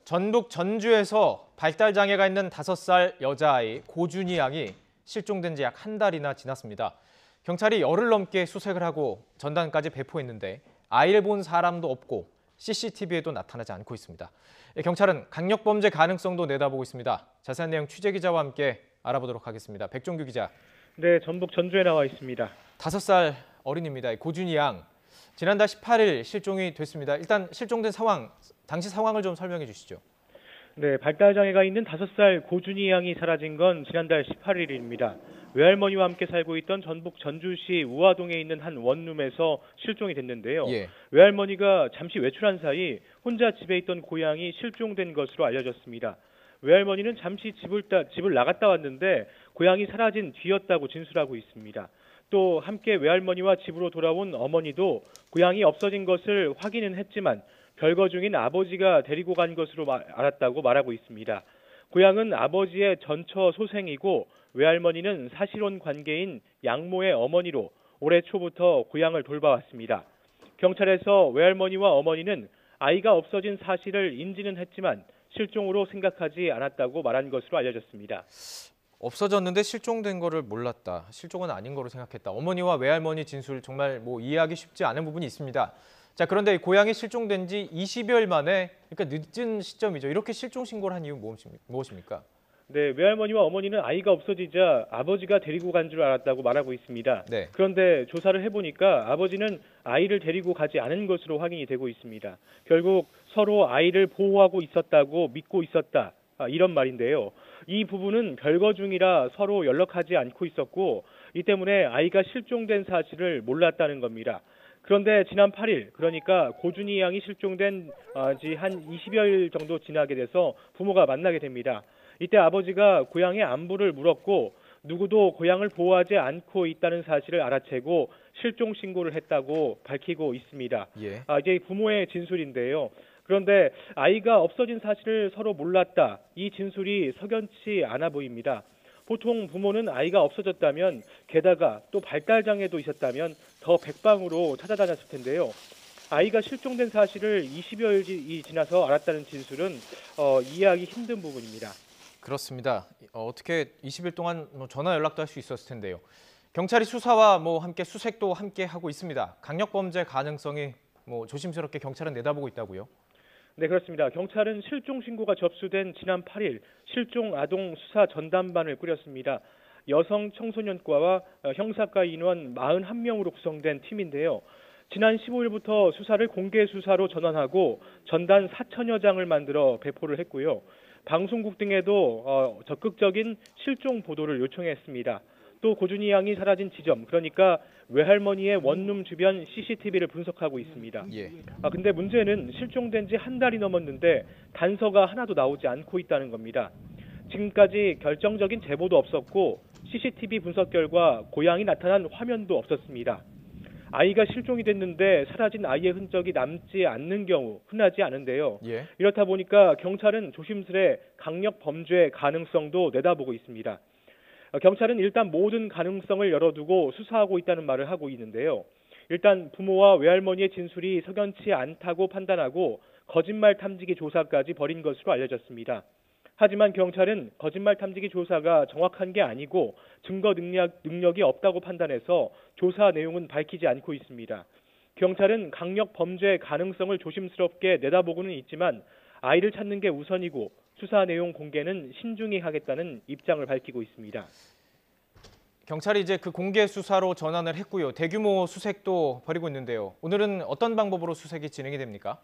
전북 전주에서 발달 장애가 있는 5살 여자아이 고준희 양이 실종된 지 약 한 달이나 지났습니다. 경찰이 열흘 넘게 수색을 하고 전단까지 배포했는데 아이를 본 사람도 없고 CCTV에도 나타나지 않고 있습니다. 경찰은 강력범죄 가능성도 내다보고 있습니다. 자세한 내용 취재기자와 함께 알아보도록 하겠습니다. 백종규 기자. 네, 전북 전주에 나와 있습니다. 5살 어린입니다. 고준희 양. 지난달 18일 실종이 됐습니다. 일단 실종된 상황, 당시 상황을 좀 설명해 주시죠. 네, 발달장애가 있는 5살 고준희 양이 사라진 건 지난달 18일입니다. 외할머니와 함께 살고 있던 전북 전주시 우화동에 있는 한 원룸에서 실종이 됐는데요. 외할머니가 잠시 외출한 사이 혼자 집에 있던 고양이 실종된 것으로 알려졌습니다. 외할머니는 잠시 집을 나갔다 왔는데 고양이 사라진 뒤였다고 진술하고 있습니다. 또 함께 외할머니와 집으로 돌아온 어머니도 고양이 없어진 것을 확인은 했지만 별거 중인 아버지가 데리고 간 것으로 알았다고 말하고 있습니다. 고양은 아버지의 전처 소생이고 외할머니는 사실혼 관계인 양모의 어머니로 올해 초부터 고양을 돌봐왔습니다. 경찰에서 외할머니와 어머니는 아이가 없어진 사실을 인지는 했지만 실종으로 생각하지 않았다고 말한 것으로 알려졌습니다. 없어졌는데 실종된 거를 몰랐다. 실종은 아닌 거로 생각했다. 어머니와 외할머니 진술 정말 이해하기 쉽지 않은 부분이 있습니다. 자, 그런데 고양이 실종된 지 20여일 만에, 그러니까 늦은 시점이죠. 이렇게 실종 신고를 한 이유 무엇입니까? 네, 외할머니와 어머니는 아이가 없어지자 아버지가 데리고 간 줄 알았다고 말하고 있습니다. 네. 그런데 조사를 해보니까 아버지는 아이를 데리고 가지 않은 것으로 확인이 되고 있습니다. 결국 서로 아이를 보호하고 있었다고 믿고 있었다. 이런 말인데요. 이 부부는 별거 중이라 서로 연락하지 않고 있었고 이 때문에 아이가 실종된 사실을 몰랐다는 겁니다. 그런데 지난 8일, 그러니까 고준희 양이 실종된 지 한 20여일 정도 지나게 돼서 부모가 만나게 됩니다. 이때 아버지가 고양이의 안부를 물었고 누구도 고양을 보호하지 않고 있다는 사실을 알아채고 실종 신고를 했다고 밝히고 있습니다. 이제 부모의 진술인데요. 그런데 아이가 없어진 사실을 서로 몰랐다. 이 진술이 석연치 않아 보입니다. 보통 부모는 아이가 없어졌다면 게다가 또 발달장애도 있었다면 더 백방으로 찾아다녔을 텐데요. 아이가 실종된 사실을 20여일이 지나서 알았다는 진술은 이해하기 힘든 부분입니다. 그렇습니다. 어떻게 20일 동안 전화 연락도 할 수 있었을 텐데요. 경찰이 수사와 함께 수색도 함께 하고 있습니다. 강력범죄 가능성이 조심스럽게 경찰은 내다보고 있다고요? 네, 그렇습니다. 경찰은 실종 신고가 접수된 지난 8일 실종 아동 수사 전담반을 꾸렸습니다. 여성 청소년과와 형사과 인원 41명으로 구성된 팀인데요. 지난 15일부터 수사를 공개 수사로 전환하고 전단 4천여 장을 만들어 배포를 했고요. 방송국 등에도 적극적인 실종 보도를 요청했습니다. 또 고준희 양이 사라진 지점, 그러니까 외할머니의 원룸 주변 CCTV를 분석하고 있습니다. 근데 문제는 실종된 지 한 달이 넘었는데 단서가 하나도 나오지 않고 있다는 겁니다. 지금까지 결정적인 제보도 없었고 CCTV 분석 결과 고양이 나타난 화면도 없었습니다. 아이가 실종이 됐는데 사라진 아이의 흔적이 남지 않는 경우 흔하지 않은데요. 이렇다 보니까 경찰은 조심스레 강력 범죄 가능성도 내다보고 있습니다. 경찰은 일단 모든 가능성을 열어두고 수사하고 있다는 말을 하고 있는데요. 일단 부모와 외할머니의 진술이 석연치 않다고 판단하고 거짓말 탐지기 조사까지 벌인 것으로 알려졌습니다. 하지만 경찰은 거짓말 탐지기 조사가 정확한 게 아니고 증거 능력이 없다고 판단해서 조사 내용은 밝히지 않고 있습니다. 경찰은 강력 범죄 가능성을 조심스럽게 내다보고는 있지만 아이를 찾는 게 우선이고 수사 내용 공개는 신중히 하겠다는 입장을 밝히고 있습니다. 경찰이 이제 그 공개 수사로 전환을 했고요. 대규모 수색도 벌이고 있는데요. 오늘은 어떤 방법으로 수색이 진행이 됩니까?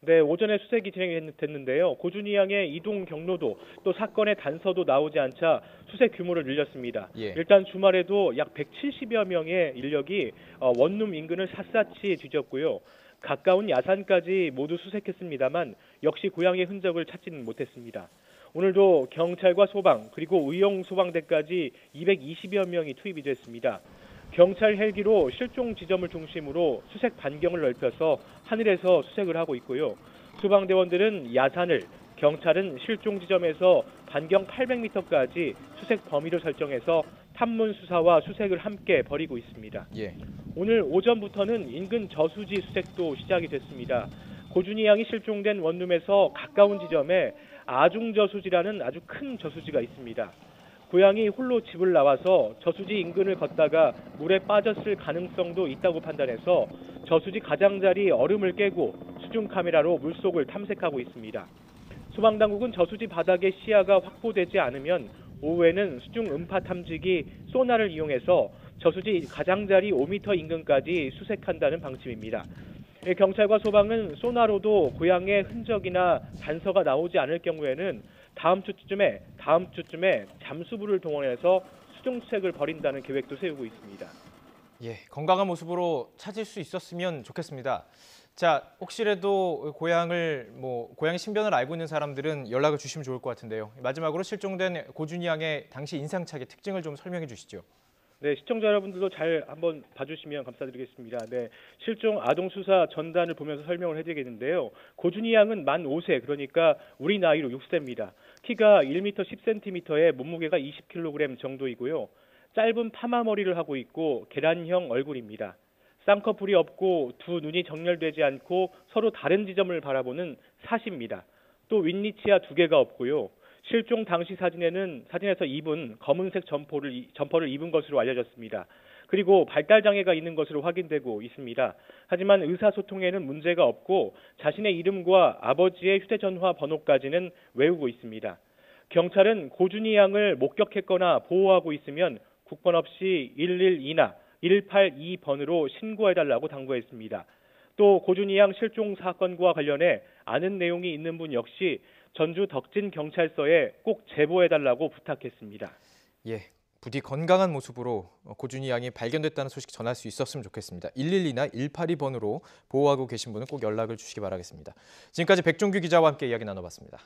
네, 오전에 수색이 진행됐는데요. 고준희 양의 이동 경로도 또 사건의 단서도 나오지 않자 수색 규모를 늘렸습니다. 일단 주말에도 약 170여 명의 인력이 원룸 인근을 샅샅이 뒤졌고요. 가까운 야산까지 모두 수색했습니다만 역시 고양이의 흔적을 찾지는 못했습니다. 오늘도 경찰과 소방 그리고 의용 소방대까지 220여 명이 투입이 됐습니다. 경찰 헬기로 실종 지점을 중심으로 수색 반경을 넓혀서 하늘에서 수색을 하고 있고요. 소방대원들은 야산을, 경찰은 실종 지점에서 반경 800m까지 수색 범위를 설정해서 탐문 수사와 수색을 함께 벌이고 있습니다. 오늘 오전부터는 인근 저수지 수색도 시작이 됐습니다. 고준희 양이 실종된 원룸에서 가까운 지점에 아중저수지라는 아주 큰 저수지가 있습니다. 고양이 홀로 집을 나와서 저수지 인근을 걷다가 물에 빠졌을 가능성도 있다고 판단해서 저수지 가장자리 얼음을 깨고 수중 카메라로 물속을 탐색하고 있습니다. 소방당국은 저수지 바닥의 시야가 확보되지 않으면 오후에는 수중 음파 탐지기 소나를 이용해서 저수지 가장자리 5m 인근까지 수색한다는 방침입니다. 경찰과 소방은 소나로도 고양이의 흔적이나 단서가 나오지 않을 경우에는 다음 주쯤에 잠수부를 동원해서 수중 수색을 벌인다는 계획도 세우고 있습니다. 예, 건강한 모습으로 찾을 수 있었으면 좋겠습니다. 자, 혹시라도 고양이 신변을 알고 있는 사람들은 연락을 주시면 좋을 것 같은데요. 마지막으로 실종된 고준희 양의 당시 인상착의 특징을 좀 설명해 주시죠. 네, 시청자 여러분들도 잘 한번 봐주시면 감사드리겠습니다. 네, 실종 아동 수사 전단을 보면서 설명을 해드리겠는데요. 고준희 양은 만 5세, 그러니까 우리 나이로 6세입니다. 키가 1m 10cm에 몸무게가 20kg 정도이고요. 짧은 파마 머리를 하고 있고 계란형 얼굴입니다. 쌍꺼풀이 없고 두 눈이 정렬되지 않고 서로 다른 지점을 바라보는 사시입니다. 또 윗니치아 2개가 없고요. 실종 당시 사진에서 입은 검은색 점퍼를 입은 것으로 알려졌습니다. 그리고 발달 장애가 있는 것으로 확인되고 있습니다. 하지만 의사소통에는 문제가 없고 자신의 이름과 아버지의 휴대전화 번호까지는 외우고 있습니다. 경찰은 고준희 양을 목격했거나 보호하고 있으면 국번 없이 112나 182번으로 신고해달라고 당부했습니다. 또 고준희 양 실종 사건과 관련해 아는 내용이 있는 분 역시 전주 덕진경찰서에 꼭 제보해달라고 부탁했습니다. 예, 부디 건강한 모습으로 고준희 양이 발견됐다는 소식 전할 수 있었으면 좋겠습니다. 112나 182번으로 보호하고 계신 분은 꼭 연락을 주시기 바라겠습니다. 지금까지 백종규 기자와 함께 이야기 나눠봤습니다.